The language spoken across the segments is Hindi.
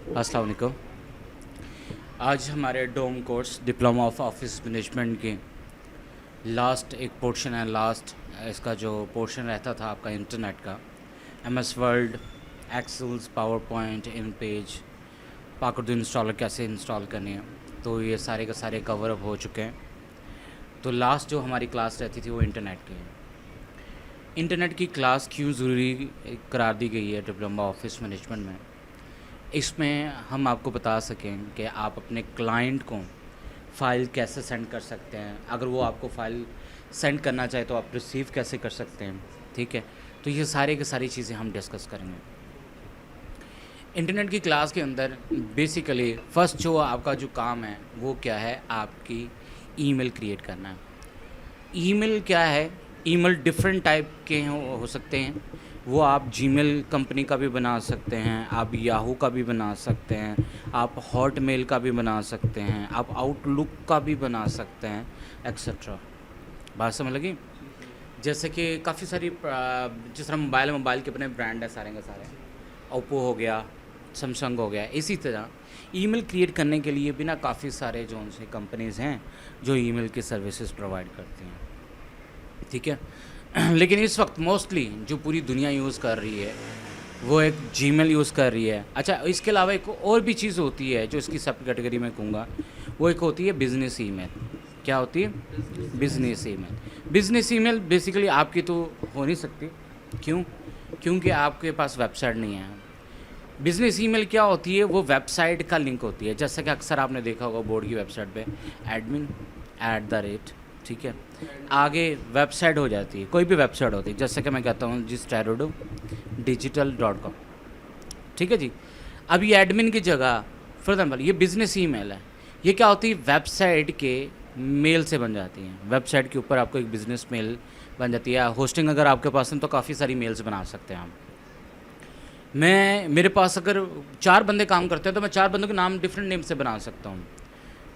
अस्सलाम वालेकुम। आज हमारे डोम course diploma of office management के लास्ट एक पोर्शन है। लास्ट इसका जो पोर्शन रहता था आपका इंटरनेट का, MS Word, excels, power point, in page, पाकुड़ इंस्टॉलर कैसे इंस्टॉल करनी है, तो ये सारे का सारे कवर अप हो चुके हैं। तो लास्ट जो हमारी क्लास रहती थी वो इंटरनेट की है। इंटरनेट की क्लास क्यों ज़रूरी करार दी गई है डिप्लोमा ऑफिस मैनेजमेंट में, इसमें हम आपको बता सकें कि आप अपने क्लाइंट को फ़ाइल कैसे सेंड कर सकते हैं। अगर वो आपको फ़ाइल सेंड करना चाहे तो आप रिसीव कैसे कर सकते हैं। ठीक है, तो ये सारी की सारी चीज़ें हम डिस्कस करेंगे इंटरनेट की क्लास के अंदर। बेसिकली फ़र्स्ट जो आपका जो काम है वो क्या है, आपकी ईमेल क्रिएट करना है। ईमेल क्या है, ईमेल डिफरेंट टाइप के हो सकते हैं। वो आप जीमेल कंपनी का भी बना सकते हैं, आप याहू का भी बना सकते हैं, आप हॉटमेल का भी बना सकते हैं, आप आउटलुक का भी बना सकते हैं, एक्सेट्रा। बात समझ लगी? जैसे कि काफ़ी सारी जिस तरह मोबाइल के अपने ब्रांड है सारे के सारे, ओप्पो हो गया, सैमसंग हो गया। इसी तरह ईमेल क्रिएट करने के लिए भी ना काफ़ी सारे जो उनसे कंपनीज़ हैं जो ईमेल की सर्विसेज प्रोवाइड करती हैं। ठीक है, लेकिन इस वक्त मोस्टली जो पूरी दुनिया यूज़ कर रही है वो एक जीमेल यूज़ कर रही है। अच्छा, इसके अलावा एक और भी चीज़ होती है जो इसकी सब कैटेगरी में कहूँगा, वो एक होती है बिज़नेस ईमेल। क्या होती है? Business email. Business email basically आपकी तो हो नहीं सकती। क्यों? क्योंकि आपके पास वेबसाइट नहीं है। बिज़नेस ईमेल क्या होती है? वो वेबसाइट का लिंक होती है। जैसे कि अक्सर आपने देखा होगा बोर्ड की वेबसाइट पे admin@, ठीक है, आगे वेबसाइट हो जाती है, कोई भी वेबसाइट होती है। जैसे कि मैं कहता हूँ digital.com, ठीक है जी। अब ये एडमिन की जगह फॉर एग्जाम्पल ये बिज़नेस ईमेल है। ये क्या होती है? वेबसाइट के मेल से बन जाती हैं। वेबसाइट के ऊपर आपको एक बिज़नेस मेल बन जाती है। होस्टिंग अगर आपके पास है तो काफ़ी सारी मेल्स बना सकते हैं आप। मेरे पास अगर 4 बंदे काम करते हैं तो मैं 4 बंदों के नाम डिफरेंट नेम से बना सकता हूँ।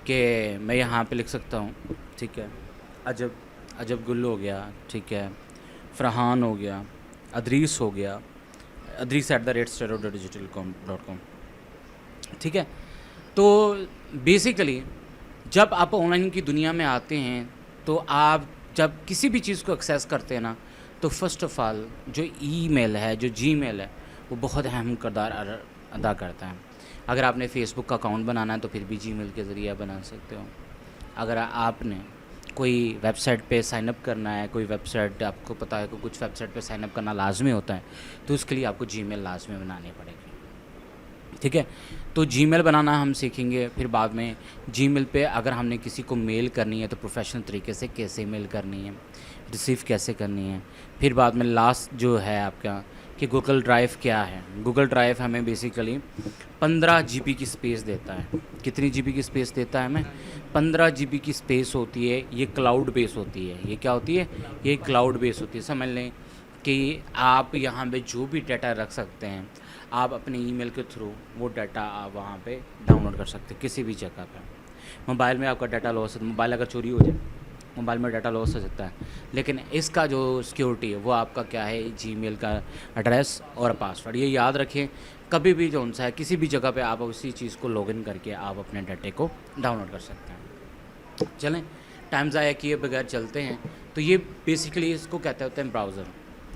कि मैं यहाँ पे लिख सकता हूँ, ठीक है, अजब गुल्लू हो गया, ठीक है, फ़रहान हो गया, अदरीस हो गया, adrees@stereo.digital.com, ठीक है। तो बेसिकली जब आप ऑनलाइन की दुनिया में आते हैं तो आप जब किसी भी चीज़ को एक्सेस करते हैं ना, तो फर्स्ट ऑफ़ ऑल जो ईमेल है, जो जीमेल है, वो बहुत अहम किरदार अदा करता है। अगर आपने फ़ेसबुक का अकाउंट बनाना है तो फिर भी जीमेल के ज़रिए आप बना सकते हो। अगर आपने कोई वेबसाइट पे साइन अप करना है, कोई वेबसाइट आपको पता है कि कुछ वेबसाइट पे साइन अप करना लाजमी होता है, तो उसके लिए आपको जीमेल लाजमी बनानी पड़ेगी। ठीक है, तो जीमेल बनाना हम सीखेंगे। फिर बाद में जीमेल पे अगर हमने किसी को मेल करनी है तो प्रोफेशनल तरीके से कैसे मेल करनी है, रिसीव कैसे करनी है। फिर बाद में लास्ट जो है आपका कि गूगल ड्राइव क्या है। गूगल ड्राइव हमें बेसिकली 15 जीबी की स्पेस देता है। कितनी जीबी की स्पेस देता है हमें? 15 जीबी की स्पेस होती है। ये क्लाउड बेस होती है। ये क्या होती है? ये क्लाउड बेस होती है। समझ लें कि आप यहाँ पे जो भी डाटा रख सकते हैं, आप अपने ईमेल के थ्रू वो डाटा आप वहाँ पे डाउनलोड कर सकते हैं किसी भी जगह पे। मोबाइल में आपका डाटा लॉस, मोबाइल अगर चोरी हो जाए, मोबाइल में डाटा लॉस हो सकता है, लेकिन इसका जो सिक्योरिटी है वो आपका क्या है? जीमेल का एड्रेस और पासवर्ड। ये याद रखें, कभी भी जो सा है किसी भी जगह पे आप उसी चीज़ को लॉगिन करके आप अपने डाटे को डाउनलोड कर सकते हैं। चलें, टाइम ज़ाया किए बगैर चलते हैं। तो ये बेसिकली इसको कहते होते हैं ब्राउज़र।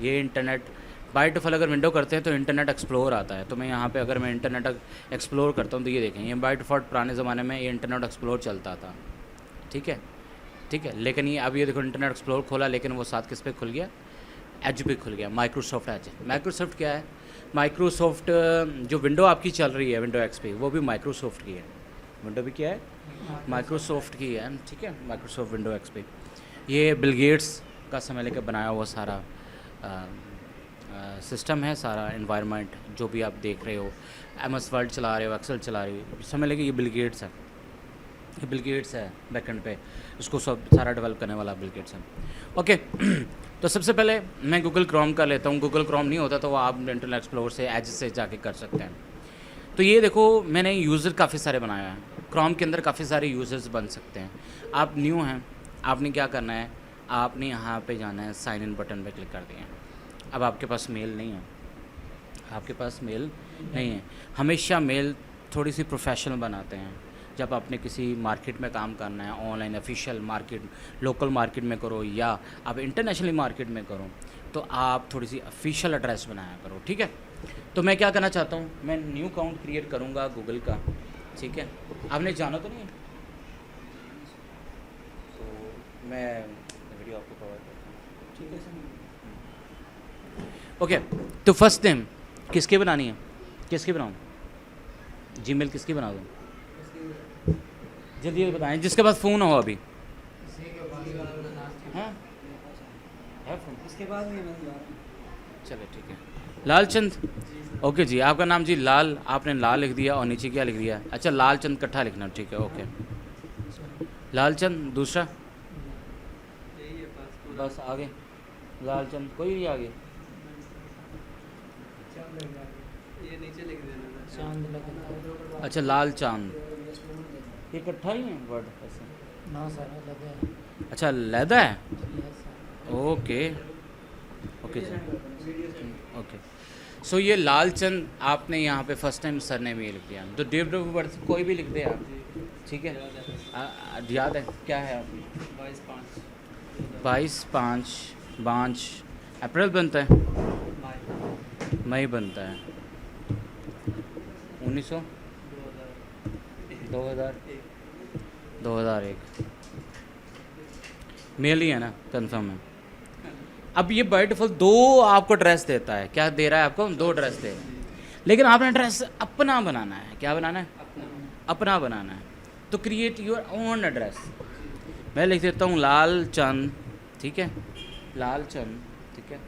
ये इंटरनेट बाय डिफ़ॉल्ट अगर विंडो करते हैं तो इंटरनेट एक्सप्लोर आता है। तो मैं यहाँ पे अगर मैं इंटरनेट एक्सप्लोर करता हूँ तो ये देखें, ये बाय डिफ़ॉल्ट पुराने ज़माने में ये इंटरनेट एक्सप्लोर चलता था। ठीक है, ठीक है, लेकिन ये अब ये देखो इंटरनेट एक्सप्लोर खोला, लेकिन वो साथ किस पे खुल गया? एज पे खुल गया, माइक्रोसॉफ्ट एज। माइक्रोसॉफ्ट क्या है? माइक्रोसॉफ्ट जो विंडो आपकी चल रही है, विंडो एक्सपी, वो भी माइक्रोसॉफ्ट की है। विंडो भी क्या है? माइक्रोसॉफ्ट की है। ठीक है, माइक्रोसॉफ्ट विंडो एक्सपी। ये बिल गेट्स का समय लेकर बनाया हुआ सारा सिस्टम है, सारा इन्वायरमेंट जो भी आप देख रहे हो, एमएस वर्ड चला रहे हो, एक्सेल चला रहे हो, समझ लेंगे ये बिल गेट्स है। ये बिल गेट्स है बैकएंड पे, इसको सब सारा डेवलप करने वाला बिल गेट्स है। ओके, तो सबसे पहले मैं गूगल क्रोम कर लेता हूँ। गूगल क्रोम नहीं होता तो आप इंटरनेट एक्सप्लोर से एज से जाके कर सकते हैं। तो ये देखो, मैंने यूज़र काफ़ी सारे बनाया है। क्रोम के अंदर काफ़ी सारे यूज़र्स बन सकते हैं। आप न्यू हैं, आपने क्या करना है? आपने यहाँ पे जाना है, साइन इन बटन पे क्लिक कर दिया। अब आपके पास मेल नहीं है, हमेशा मेल थोड़ी सी प्रोफेशनल बनाते हैं। जब आपने किसी मार्केट में काम करना है, online official market, local market में करो या आप इंटरनेशनल मार्केट में करो, तो आप थोड़ी सी ऑफिशियल एड्रेस बनाया करो, ठीक है। तो मैं क्या करना चाहता हूँ, मैं न्यू अकाउंट क्रिएट करूँगा गूगल का, ठीक है। आपने जाना तो नहीं है, तो मैं वीडियो आपको प्रोवाइड करता हूँ, ठीक है सर। ओके, तो फर्स्ट नेम किसकी बनानी है, किसकी बनाऊँ, जीमेल किसकी बना दूँ, जल्दी बताएं, जिसके पास फ़ोन हो अभी। हाँ है फ़ोन, इसके बाद में चलो ठीक है। लालचंद, ओके जी, आपका नाम जी लाल, आपने लाल लिख दिया और नीचे क्या लिख दिया, अच्छा लालचंद इकट्ठा लिखना, ठीक है ओके। लालचंद दूसरा, यही है पासपोर्ट। बस आगे लालचंद, कोई नहीं आगे, ये नीचे लिख देना था। चांद लगा अच्छा लाल चांद, ये इकट्ठा ही है वर्ड ऐसे, ना सर लगा है अच्छा लैदा है, यस सर ओके ओके जी ओके। सो ये लालचंद आपने यहाँ पे फर्स्ट टाइम सरनेम ये लिख दिया, तो डेट ऑफ बर्थ कोई भी लिख दे आप, ठीक है। याद है क्या है आपकी, 22/5 अप्रैल बनता है, मई बनता है, 1900 2001 मेल ही है ना, कंफर्म है। अब ये बाय डिफॉल्ट दो आपको ड्रेस देता है, क्या दे रहा है आपको, दो ड्रेस दे रहा है, लेकिन आपने ड्रेस अपना बनाना है, क्या बनाना है, अपना बनाना है। तो क्रिएट योर ओन एड्रेस, मैं लिख देता हूँ लाल चंद, ठीक है, लाल चंद, ठीक है,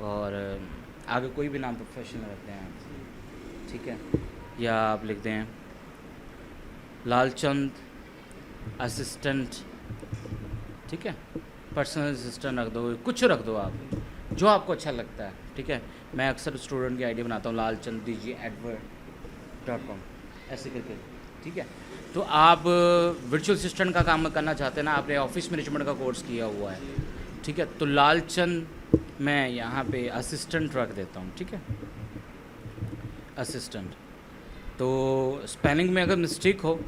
और आगे कोई भी नाम प्रोफेशनल रखते हैं, ठीक है, या आप लिखते हैं लालचंद असिस्टेंट, ठीक है, पर्सनल असिस्टेंट रख दो, कुछ रख दो आप, जो आपको अच्छा लगता है, ठीक है। मैं अक्सर स्टूडेंट की आईडी बनाता हूँ lalchanddg@word.com ऐसे करके, ठीक है। तो आप वर्चुअल असिस्टेंट का काम करना चाहते हैं ना, आपने ऑफिस मैनेजमेंट का कोर्स किया हुआ है, ठीक है, तो लालचंद मैं यहाँ पे असिस्टेंट रख देता हूँ, ठीक है, असिस्टेंट। तो स्पेलिंग में अगर मिस्टेक हो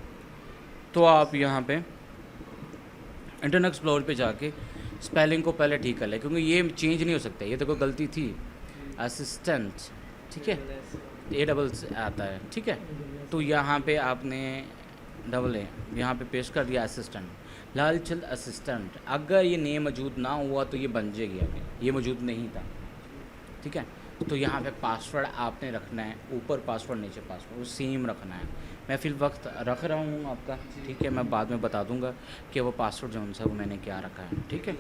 तो आप यहाँ पे इंटरनेट एक्सप्लोरर पे जाके स्पेलिंग को पहले ठीक कर लें, क्योंकि ये चेंज नहीं हो सकता, ये तो कोई गलती थी, असिस्टेंट, ठीक है, A आता है, ठीक है। तो यहाँ पे आपने डबल ए यहाँ पे पेश कर दिया असिस्टेंट, लालचंद असिस्टेंट। अगर ये नेम मौजूद ना हुआ तो ये बन जाएगी, अभी ये मौजूद नहीं था, ठीक है। तो यहाँ पे पासवर्ड आपने रखना है, ऊपर पासवर्ड नीचे पासवर्ड वो सेम रखना है। मैं फिल वक्त रख रहा हूँ आपका, ठीक है, मैं बाद में बता दूंगा कि वो पासवर्ड जो उनसे वो मैंने क्या रखा है, ठीक है,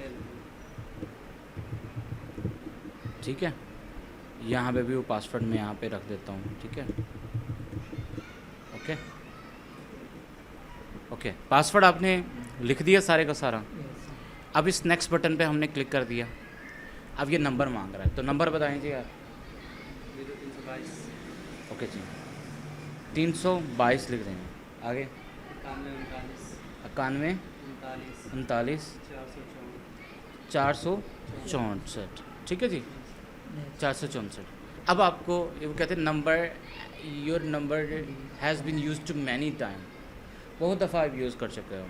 ठीक है। यहाँ पे भी वो पासवर्ड मैं यहाँ पे रख देता हूँ, ठीक है, ओके ओके। पासवर्ड आपने लिख दिया सारे का सारा। अब इस नेक्स्ट बटन पे हमने क्लिक कर दिया, अब ये नंबर मांग रहा है, तो नंबर बताएं जी आप। 0322 ओके जी, 322 लिख देंगे, आगे 91 39 464, ठीक है जी, 464। अब आपको ये वो कहते हैं number, your number has been use too many time, बहुत दफ़ा आप यूज़ कर चुके हो।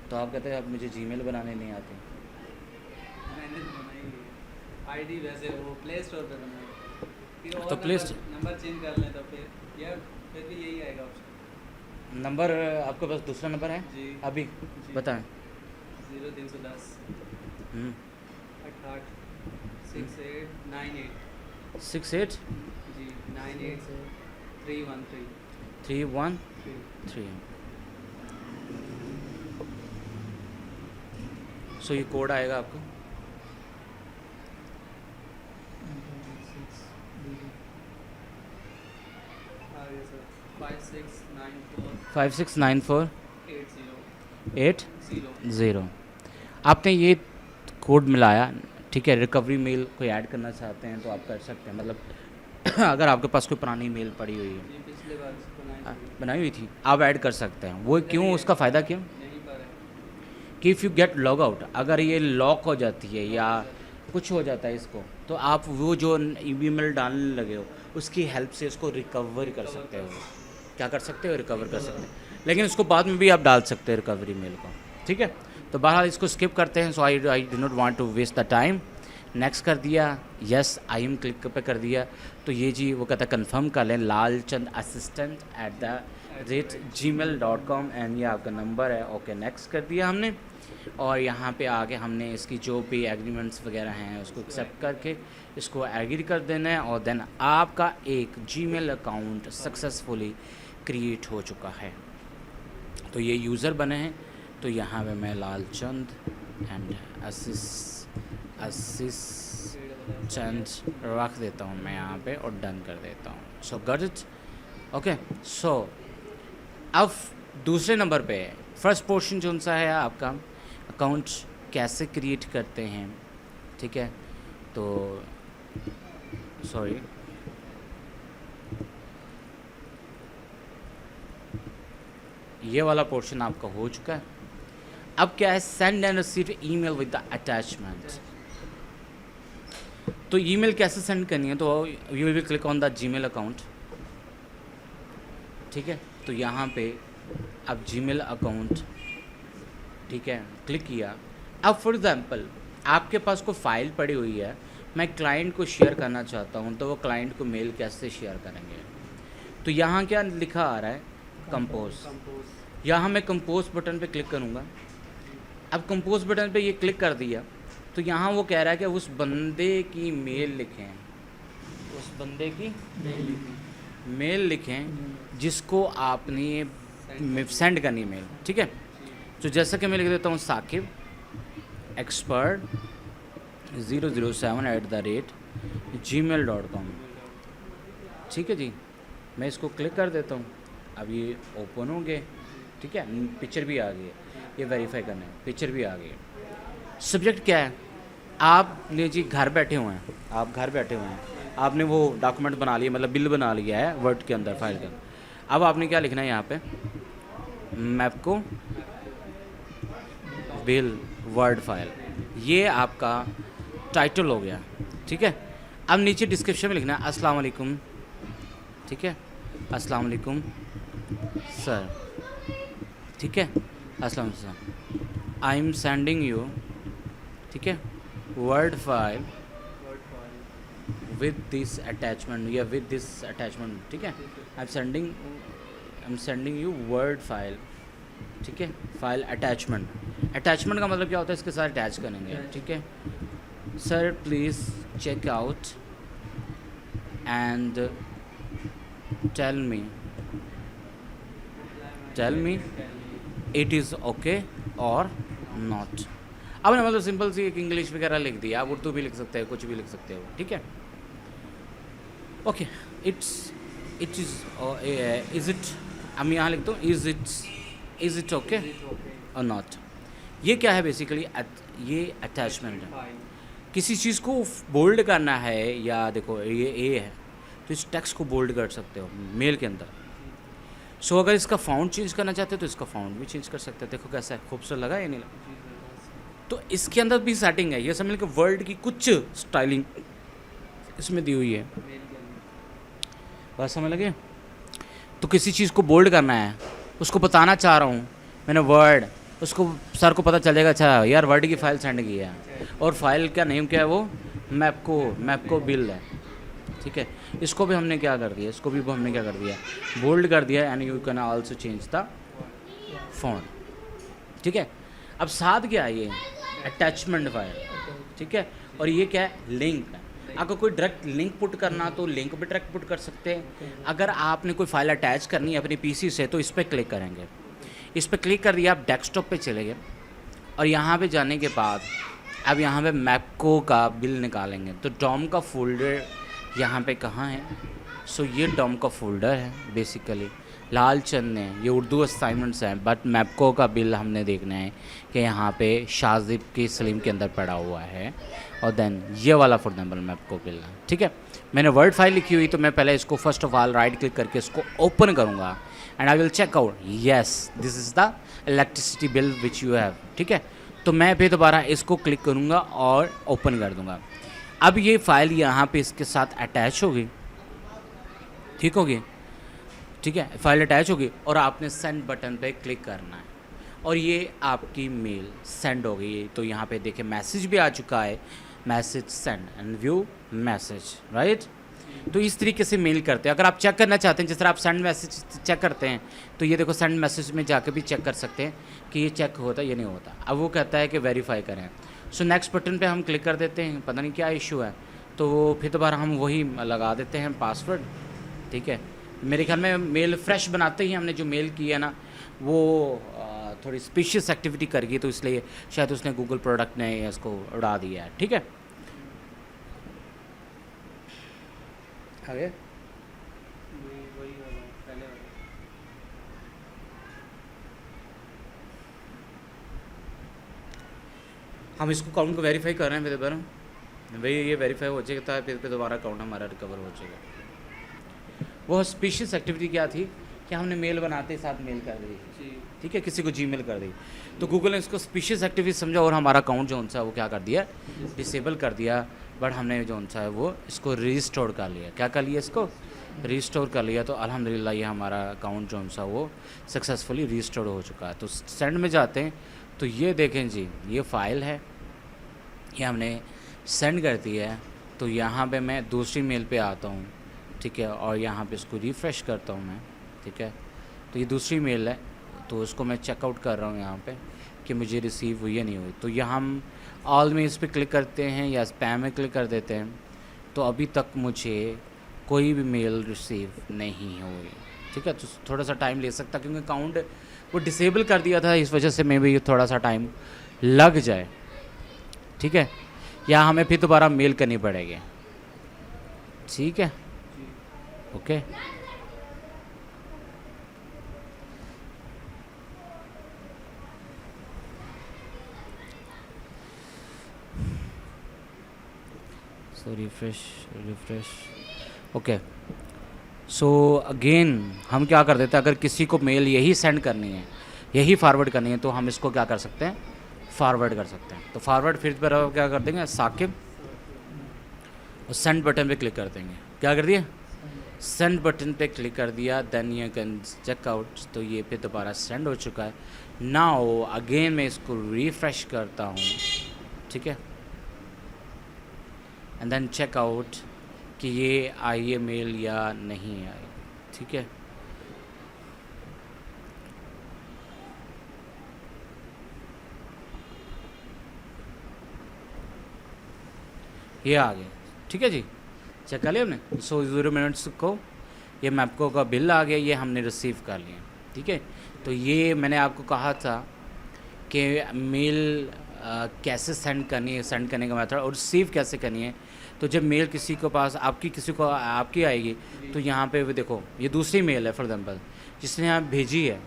तो आप कहते हैं अब मुझे जीमेल बनाने नहीं आते, मैंने तो बनाई है आईडी, वैसे वो प्ले स्टोर पे बनाई, फिर तो और Play नंबर चेंज कर लें तो फिर यार फिर भी यही आएगा ऑप्शन। नंबर आपके पास दूसरा नंबर है जी अभी, जी। बताएं। 0310 हम्म, 68 6898 68 जी 98 313 313। सो ये कोड आएगा आपको, आगे सर 5694 569480। आपने ये कोड मिलाया, ठीक है। रिकवरी मेल कोई ऐड करना चाहते हैं तो आप कर सकते हैं, मतलब अगर आपके पास कोई पुरानी मेल पड़ी हुई है, ये पिछले बार बनाई हुई थी, आप ऐड कर सकते हैं। वो क्यों, उसका फ़ायदा क्यों नहीं पर है कि if you get log out, अगर ये लॉक हो जाती है या कुछ हो जाता है इसको, तो आप वो जो ईमेल डालने लगे हो उसकी हेल्प से इसको रिकवर कर सकते हो। क्या कर सकते हो? रिकवर कर सकते हैं, लेकिन इसको बाद में भी आप डाल सकते हैं रिकवरी मेल को, ठीक है। तो बहरहाल इसको स्किप करते हैं। So I do not want to waste the time. Next कर दिया, यस आई एम क्लिक पे कर दिया। तो ये जी वो कहता है कंफर्म कर लें lalchand@gmail.com एंड ये आपका नंबर है। ओके नेक्स्ट कर दिया हमने, और यहाँ पे आके हमने इसकी जो भी एग्रीमेंट्स वगैरह हैं उसको एक्सेप्ट करके इसको एग्री कर देना है, और देन आपका एक जीमेल अकाउंट सक्सेसफुली क्रिएट हो चुका है। तो ये यूज़र बने हैं। तो यहाँ पे मैं लालचंद एंड असिस्टेंट रख देता हूँ मैं यहाँ पे और डन कर देता हूँ। सो गॉट इट। ओके सो अब दूसरे नंबर पे फर्स्ट पोर्शन जो सा है आपका अकाउंट कैसे क्रिएट करते हैं, ठीक है। तो सॉरी ये वाला पोर्शन आपका हो चुका है। अब क्या है, send and receive email with the attachment. तो ईमेल कैसे सेंड करनी है, तो you will click on the Gmail account, ठीक है। तो यहाँ पे अब जीमेल अकाउंट, ठीक है, क्लिक किया। अब फॉर एग्जांपल आपके पास कोई फाइल पड़ी हुई है, मैं क्लाइंट को शेयर करना चाहता हूँ, तो वो क्लाइंट को मेल कैसे शेयर करेंगे। तो यहाँ क्या लिखा आ रहा है, कंपोज। यहाँ मैं कंपोज बटन पे क्लिक करूँगा। अब कंपोज बटन पे ये क्लिक कर दिया तो यहाँ वो कह रहा है कि उस बंदे की मेल लिखें, उस बंदे की मेल लिखें जिसको आपने सेंड करनी मेल, ठीक है। तो जैसा कि मैं लिख देता हूँ साकिब expert 007@gmail.com, ठीक है जी। मैं इसको क्लिक कर देता हूँ। अब ये ओपन हो गए, ठीक है। पिक्चर भी आ गई है, ये वेरीफाई करना है, पिक्चर भी आ गई है। सब्जेक्ट क्या है, आपने जी घर बैठे हुए हैं, आप घर बैठे हुए हैं, आपने वो डॉक्यूमेंट बना लिया, मतलब बिल बना लिया है वर्ड के अंदर, फाइल के अंदर। अब आपने क्या लिखना है यहाँ पे, मैपको बिल वर्ड फाइल, ये आपका टाइटल हो गया, ठीक है। अब नीचे डिस्क्रिप्शन में लिखना है अस्सलाम वालेकुम, ठीक है, अस्सलाम वालेकुम सर, ठीक है, अस्सलाम वालेकुम, आई एम सेंडिंग यू, ठीक है, word file with this attachment या विद दिस अटैचमेंट, ठीक है। I am sending you word file, ठीक है, फाइल अटैचमेंट। अटैचमेंट का मतलब क्या होता है, इसके साथ अटैच करेंगे, ठीक है। Sir please check out and tell me it is okay और नॉट। अब ना मतलब सिंपल सी एक इंग्लिश वगैरह लिख दिया, आप उर्दू भी लिख सकते हैं, कुछ भी लिख सकते हो, ठीक है। ओके इट इज़ इट, हम यहाँ लिखता हूँ इज़ इट ओके और नॉट। ये क्या है बेसिकली, ये अटैचमेंट है। किसी चीज़ को बोल्ड करना है, या देखो ये ए है तो इस टेक्स्ट को बोल्ड कर सकते हो मेल के अंदर। सो अगर इसका फाउंट चेंज करना चाहते हो तो इसका फाउंट भी चेंज कर सकते हैं। देखो कैसा है, खूबसूरत लगा या नहीं लगा। तो इसके अंदर भी सेटिंग है, ये समझ लो कि वर्ड की कुछ स्टाइलिंग इसमें दी हुई है, बात समझ लगे। तो किसी चीज़ को बोल्ड करना है, उसको बताना चाह रहा हूँ मैंने वर्ड, उसको सर को पता चल जाएगा, अच्छा यार वर्ड की फ़ाइल सेंड की है, और फाइल का नेम क्या है, वो मैपको बिल है, ठीक है। इसको भी हमने क्या कर दिया, इसको भी हमने क्या कर दिया, बोल्ड कर दिया, and you can also change the font, ठीक है। अब साथ क्या है, ये अटैचमेंट फाइल, ठीक है। और ये क्या है, लिंक। अगर कोई डायरेक्ट लिंक पुट करना तो लिंक भी डायरेक्ट पुट कर सकते हैं। अगर आपने कोई फाइल अटैच करनी है अपने पीसी से तो इस पर क्लिक करेंगे, इस पर क्लिक कर दिया, आप डेस्कटॉप पे चले गए, और यहाँ पे जाने के बाद अब यहाँ पे मैपको का बिल निकालेंगे। तो डॉम का फोल्डर यहाँ पे कहाँ है, सो ये डॉम का फोल्डर है बेसिकली। लालचंद ने ये उर्दू असाइनमेंट्स हैं, बट मैपको का बिल हमने देखना है कि यहाँ पे शाजिब की सलीम के अंदर पड़ा हुआ है, और देन ये वाला फॉर एग्जाम्पल मैपको बिल है, ठीक है। मैंने वर्ड फाइल लिखी हुई, तो मैं पहले इसको first of all right click करके इसको ओपन करूँगा, and I will check out yes this is the electricity bill which you have, ठीक है। तो मैं फिर दोबारा इसको क्लिक करूँगा और ओपन कर दूँगा। अब ये फ़ाइल यहाँ पे इसके साथ अटैच होगी, ठीक होगी, ठीक है, फाइल अटैच होगी और आपने सेंड बटन पे क्लिक करना है और ये आपकी मेल सेंड हो गई। तो यहाँ पे देखिए मैसेज भी आ चुका है, message send and view message, right. तो इस तरीके से मेल करते हैं। अगर आप चेक करना चाहते हैं, जिस तरह आप सेंड मैसेज चेक करते हैं, तो ये देखो सेंड मैसेज में जाकर भी चेक कर सकते हैं कि ये चेक होता है या नहीं होता। अब वो कहता है कि वेरीफाई करें, सो नेक्स्ट बटन पे हम क्लिक कर देते हैं। पता नहीं क्या इशू है, तो फिर दोबारा हम वही लगा देते हैं पासवर्ड, ठीक है। मेरे ख्याल में मेल फ्रेश बनाते ही हमने जो मेल की है ना, वो थोड़ी स्पेशियस एक्टिविटी कर गई, तो इसलिए शायद उसने गूगल प्रोडक्ट ने इसको उड़ा दिया है, ठीक है। आगे वही वाला पहले वाला। हम इसको अकाउंट को वेरीफाई कर रहे हैं, फिर दोबारा भाई ये वेरीफाई हो जाएगा, फिर दोबारा अकाउंट हमारा रिकवर हो जाएगा। वो स्पेशियस एक्टिविटी क्या थी कि हमने मेल बनाते ही साथ मेल कर दी, जी ठीक है, किसी को जीमेल कर दी, तो गूगल ने इसको स्पेशियस एक्टिविटी समझा और हमारा अकाउंट जो सा वो क्या कर दिया, डिसेबल कर दिया। बट हमने जो सा है वो इसको रिस्टोर कर लिया। क्या कर लिया, इसको रिस्टोर कर लिया। तो अल्हम्दुलिल्लाह ये हमारा अकाउंट जो सा वो सक्सेसफुली रिस्टोर हो चुका है। तो सेंड में जाते हैं तो ये देखें जी, ये फ़ाइल है, ये हमने सेंड कर दी है। तो यहाँ पे मैं दूसरी मेल पे आता हूँ, ठीक है, और यहाँ पे इसको रिफ़्रेश करता हूँ मैं, ठीक है। तो ये दूसरी मेल है, तो उसको मैं चेकआउट कर रहा हूँ यहाँ पे कि मुझे रिसीव हुई या नहीं हुई। तो यहाँ हम ऑल में इस पर क्लिक करते हैं या स्पैम में क्लिक कर देते हैं, तो अभी तक मुझे कोई भी मेल रिसीव नहीं हुई, ठीक है। तो थोड़ा सा टाइम ले सकता, क्योंकि अकाउंट वो डिसेबल कर दिया था, इस वजह से मे भी थोड़ा सा टाइम लग जाए, ठीक है, या हमें फिर दोबारा मेल करनी पड़ेगी, ठीक है, ओके। सो रिफ्रेश ओके। सो अगेन हम क्या कर देते हैं, अगर किसी को मेल यही सेंड करनी है, यही फॉरवर्ड करनी है, तो हम इसको क्या कर सकते हैं, फॉरवर्ड कर सकते हैं। तो फॉरवर्ड फिर पर क्या कर देंगे, साकिब, और सेंड बटन पे क्लिक कर देंगे। क्या कर दिया, सेंड बटन पे क्लिक कर दिया, then you can check out. तो ये फिर दोबारा सेंड हो चुका है। नाउ अगेन मैं इसको रिफ्रेश करता हूँ, ठीक है, एंड देन चेक आउट कि ये आई है मेल या नहीं आई, ठीक है। ये आ गया, ठीक है जी, चेक कर लिया हमने। सो 0 मिनट्स को ये मैपको का बिल आ गया, ये हमने रिसीव कर लिया, ठीक है। तो ये मैंने आपको कहा था कि मेल कैसे सेंड करनी है, सेंड करने का मेथड, और रिसीव कैसे करनी है। तो जब मेल किसी के पास आपकी किसी को आपकी आएगी, तो यहाँ पे भी देखो ये दूसरी मेल है फॉर एग्जांपल, जिसने आप भेजी है,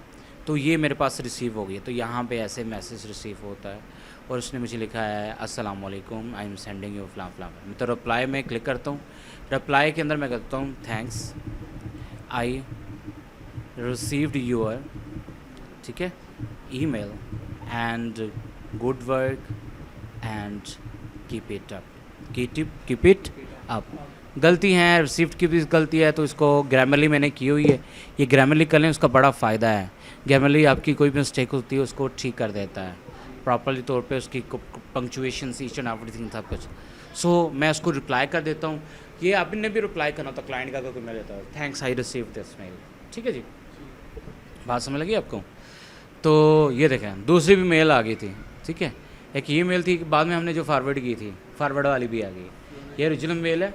तो ये मेरे पास रिसीव हो गई है। तो यहाँ पे ऐसे मैसेज रिसीव होता है और उसने मुझे लिखा है अस्सलाम वालेकुम, आई एम सेंडिंग यू फ्लाम फ्लाम। तो रिप्लाई में क्लिक करता हूँ, रिप्लाई के अंदर मैं करता हूँ थैंक्स, आई रिसीव्ड योर, ठीक है, email and good work and keep it up, keep it up. गलती है, रिसीव्ड की भी गलती है, तो इसको ग्रामरली मैंने की हुई है। ये ग्रामरली कर लें, उसका बड़ा फ़ायदा है। ग्रामरली आपकी कोई भी मिस्टेक होती है उसको ठीक कर देता है प्रॉपरली तौर पे, उसकी पंक्चुएशन ईच एंड एवरीथिंग सब कुछ। सो मैं उसको रिप्लाई कर देता हूँ। ये आपने भी रिप्लाई करना होता क्लाइंट का, कोई मैं देता हूँ thanks I receive this mail, ठीक है जी, बात समझ लगी आपको। तो ये देखें दूसरी भी मेल आ गई थी, ठीक है, एक ये मेल थी, बाद में हमने जो फॉरवर्ड की थी, फॉरवर्ड वाली भी आ गई। ये ओरिजिनल मेल है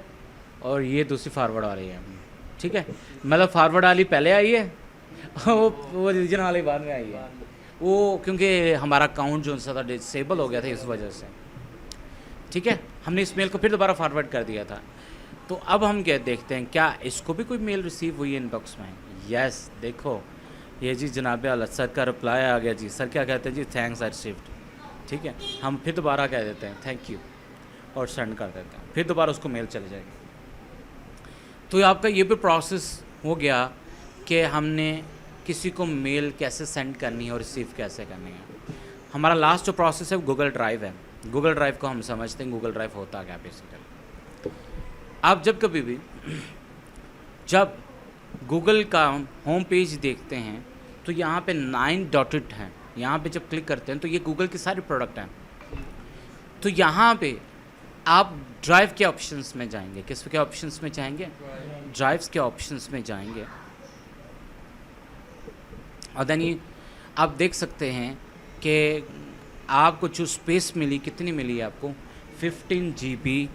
और ये दूसरी फॉरवर्ड वाली है, ठीक है। मतलब फॉरवर्ड वाली पहले आई है वो ओरिजिनल वाली बाद में आई है, वो क्योंकि हमारा अकाउंट जो सा था डिसेबल हो गया था इस वजह से, ठीक है। हमने इस मेल को फिर दोबारा फॉरवर्ड कर दिया था। तो अब हम क्या देखते हैं, क्या इसको भी कोई मेल रिसीव हुई है इनबॉक्स में। यस, देखो ये जी जनाब आला सर का रिप्लाई आ गया जी। सर क्या कहते हैं जी, थैंक्स आई रिसीव्ड, ठीक है। हम फिर दोबारा कह देते हैं थैंक यू और सेंड कर देते हैं, फिर दोबारा उसको मेल चले जाएगी। तो आपका ये भी प्रोसेस हो गया कि हमने किसी को मेल कैसे सेंड करनी है और रिसीव कैसे करनी है। हमारा लास्ट जो प्रोसेस है वो गूगल ड्राइव है। गूगल ड्राइव को हम समझते हैं, गूगल ड्राइव होता क्या बेसिकली। आप जब कभी भी जब गूगल का होम पेज देखते हैं तो यहाँ पे 9 डॉटेड हैं, यहाँ पे जब क्लिक करते हैं तो ये गूगल के सारे प्रोडक्ट हैं। तो यहाँ पे आप ड्राइव के ऑप्शंस में जाएंगे, किस के ऑप्शंस में जाएंगे, ड्राइव्स के ऑप्शंस में जाएंगे और देन ये आप देख सकते हैं कि आपको जो स्पेस मिली कितनी मिली है आपको 15 GB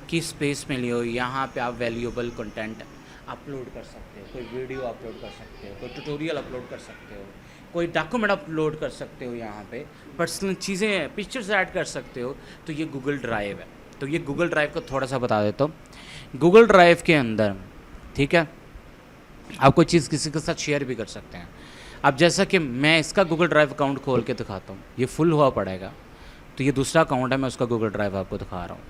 की स्पेस मिली हो। यहाँ पे आप वैल्यूएबल कंटेंट अपलोड कर सकते हो, कोई वीडियो अपलोड कर सकते हो, कोई ट्यूटोरियल अपलोड कर सकते हो, कोई डॉक्यूमेंट अपलोड कर सकते हो, यहाँ पे पर्सनल चीज़ें पिक्चर्स ऐड कर सकते हो। तो ये गूगल ड्राइव है। तो ये गूगल ड्राइव को थोड़ा सा बता देता हूँ। गूगल ड्राइव के अंदर ठीक है आप कोई चीज़ किसी के साथ शेयर भी कर सकते हैं। अब जैसा कि मैं इसका गूगल ड्राइव अकाउंट खोल के दिखाता हूँ, ये फुल हुआ पड़ेगा, तो ये दूसरा अकाउंट है, मैं उसका गूगल ड्राइव आपको दिखा रहा हूँ।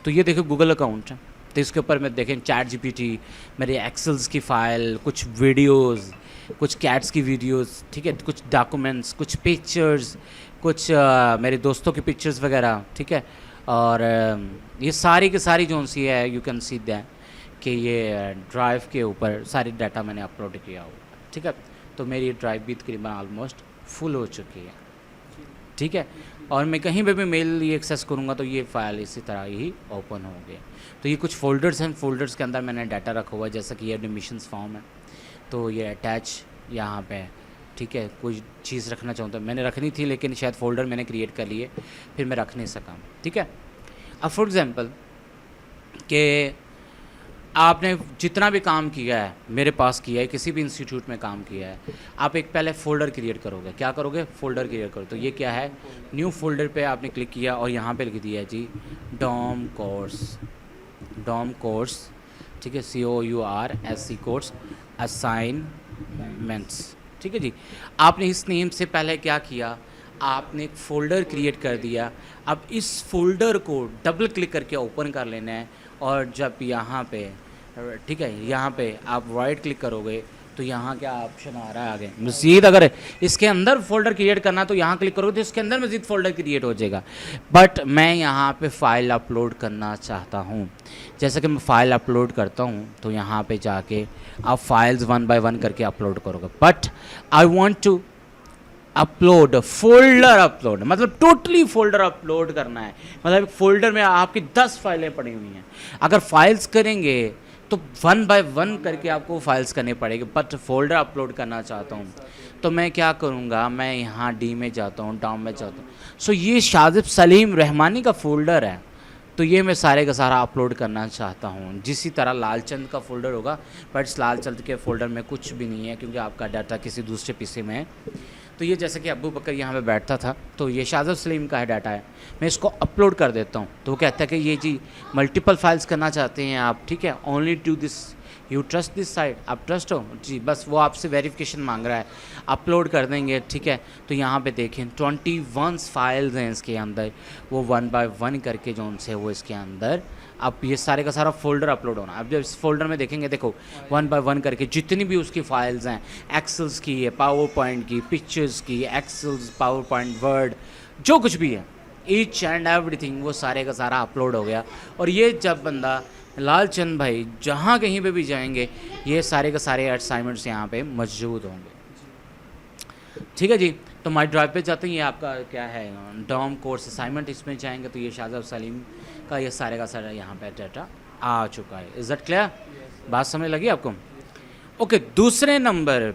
तो ये देखो गूगल अकाउंट है, तो इसके ऊपर मैं देखें चैट GPT, मेरे एक्सेल्स की फ़ाइल, कुछ वीडियोस, कुछ कैट्स की वीडियोस, ठीक है, कुछ डॉक्यूमेंट्स, कुछ पिक्चर्स, कुछ मेरे दोस्तों की पिक्चर्स वगैरह, ठीक है। और ये सारी की सारी जो सी है यू कैन सी दैट कि ये ड्राइव के ऊपर सारी डाटा मैंने अपलोड किया हुआ, ठीक है। तो मेरी ड्राइव भी तकरीबन ऑलमोस्ट फुल हो चुकी है, ठीक है। और मैं कहीं पे भी मेल ये एक्सेस करूँगा तो ये फ़ाइल इसी तरह ही ओपन हो गए। तो ये कुछ फ़ोल्डर्स हैं, फ़ोल्डर्स के अंदर मैंने डाटा रखा हुआ है, जैसा कि ये एडमिशन्स फॉर्म है तो ये अटैच यहाँ पे, ठीक है। कोई चीज़ रखना चाहता हूँ, मैंने रखनी थी लेकिन शायद फ़ोल्डर मैंने क्रिएट कर लिए, फिर मैं रख नहीं सका, ठीक है। अब फॉर एग्ज़ाम्पल कि आपने जितना भी काम किया है, मेरे पास किया है, किसी भी इंस्टीट्यूट में काम किया है, आप एक पहले फ़ोल्डर क्रिएट करोगे। क्या करोगे, फ़ोल्डर क्रिएट करो। तो ये क्या है, न्यू फोल्डर पे आपने क्लिक किया और यहाँ पे लिख दिया जी डॉम कोर्स, ठीक है, COURSE कोर्स असाइनमेंट्स, ठीक है जी। आपने इस नेम से पहले क्या किया, आपने एक फ़ोल्डर क्रिएट कर दिया। अब इस फोल्डर को डबल क्लिक करके ओपन कर लेना है और जब यहाँ पे, ठीक है, यहाँ पे आप राइट क्लिक करोगे तो यहाँ क्या ऑप्शन आ रहा है आगे, मज़ीद अगर इसके अंदर फोल्डर क्रिएट करना तो यहाँ क्लिक करोगे तो इसके अंदर मज़ीद फोल्डर क्रिएट हो जाएगा। बट मैं यहाँ पे फ़ाइल अपलोड करना चाहता हूँ, जैसे कि मैं फ़ाइल अपलोड करता हूँ तो यहाँ पे जाके आप फाइल्स 1 by 1 करके अपलोड करोगे। But I want to upload folder upload, मतलब टोटली फोल्डर अपलोड करना है, मतलब फोल्डर में आपकी 10 फाइलें पड़ी हुई हैं। अगर फाइल्स करेंगे तो 1 by 1 करके आपको फाइल्स करने पड़ेगी, बट फोल्डर अपलोड करना चाहता हूँ तो मैं क्या करूँगा, मैं यहाँ डी में जाता हूँ, डाउन में जाता हूँ। सो ये शाजिब सलीम रहमानी का फ़ोल्डर है, तो ये मैं सारे का सारा अपलोड करना चाहता हूँ। जिसी तरह लालचंद का फ़ोल्डर होगा, बट इस लालचंद के फ़ोल्डर में कुछ भी नहीं है क्योंकि आपका डाटा किसी दूसरे पीसी में है। तो ये जैसे कि अबू बकर यहाँ पे बैठता था तो ये शाजिब सलीम का है डाटा है, मैं इसको अपलोड कर देता हूँ तो वो कहता है कि ये जी मल्टीपल फाइल्स करना चाहते हैं आप, ठीक है, only to this you trust this site, आप ट्रस्ट हो जी, बस वो आपसे वेरिफिकेशन मांग रहा है, अपलोड कर देंगे, ठीक है। तो यहाँ पे देखें 21 फाइल्स हैं इसके अंदर, वो 1 by 1 करके जो उनसे वो इसके अंदर अब ये सारे का सारा फोल्डर अपलोड होना। अब जब इस फोल्डर में देखेंगे, देखो 1 by 1 करके जितनी भी उसकी फाइल्स हैं, एक्सेल्स की है, पावर पॉइंट की, पिक्चर्स की, एक्सेल्स, पावर पॉइंट, वर्ड, जो कुछ भी है, ईच एंड एवरीथिंग वो सारे का सारा अपलोड हो गया। और ये जब बंदा लालचंद भाई जहाँ कहीं पे भी जाएंगे ये सारे के सारे असाइनमेंट्स यहाँ पे मौजूद होंगे, ठीक है जी। तो माई ड्राइव पे जाते हैं, ये आपका क्या है डॉम कोर्स असाइनमेंट, इसमें जाएंगे तो ये शाजिब सलीम का ये सारे का सारा यहाँ पे डाटा आ चुका है। इज़ दैट क्लियर, बात समझ लगी आपको? ओके, दूसरे नंबर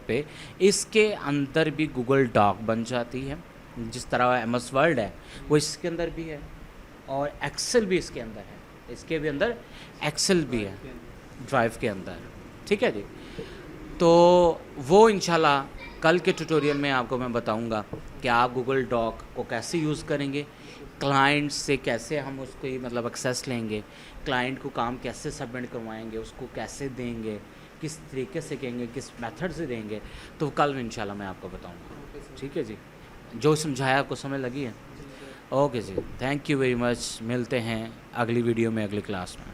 पे इसके अंदर भी गूगल डॉक बन जाती है, जिस तरह MS वर्ड है वो इसके अंदर भी है और एक्सेल भी इसके अंदर है, इसके भी अंदर एक्सेल भी है ड्राइव के अंदर, ठीक है जी। तो वो इंशाल्लाह कल के ट्यूटोरियल में आपको मैं बताऊंगा कि आप गूगल डॉक को कैसे यूज़ करेंगे, क्लाइंट से कैसे हम उसको मतलब एक्सेस लेंगे, क्लाइंट को काम कैसे सबमिट करवाएंगे, उसको कैसे देंगे, किस तरीके से कहेंगे, किस मेथड से देंगे, तो कल इंशाल्लाह मैं आपको बताऊंगा, ठीक है जी। जो समझाया आपको समझ लगी है? ओके जी, थैंक यू वेरी मच। मिलते हैं अगली वीडियो में, अगली क्लास में।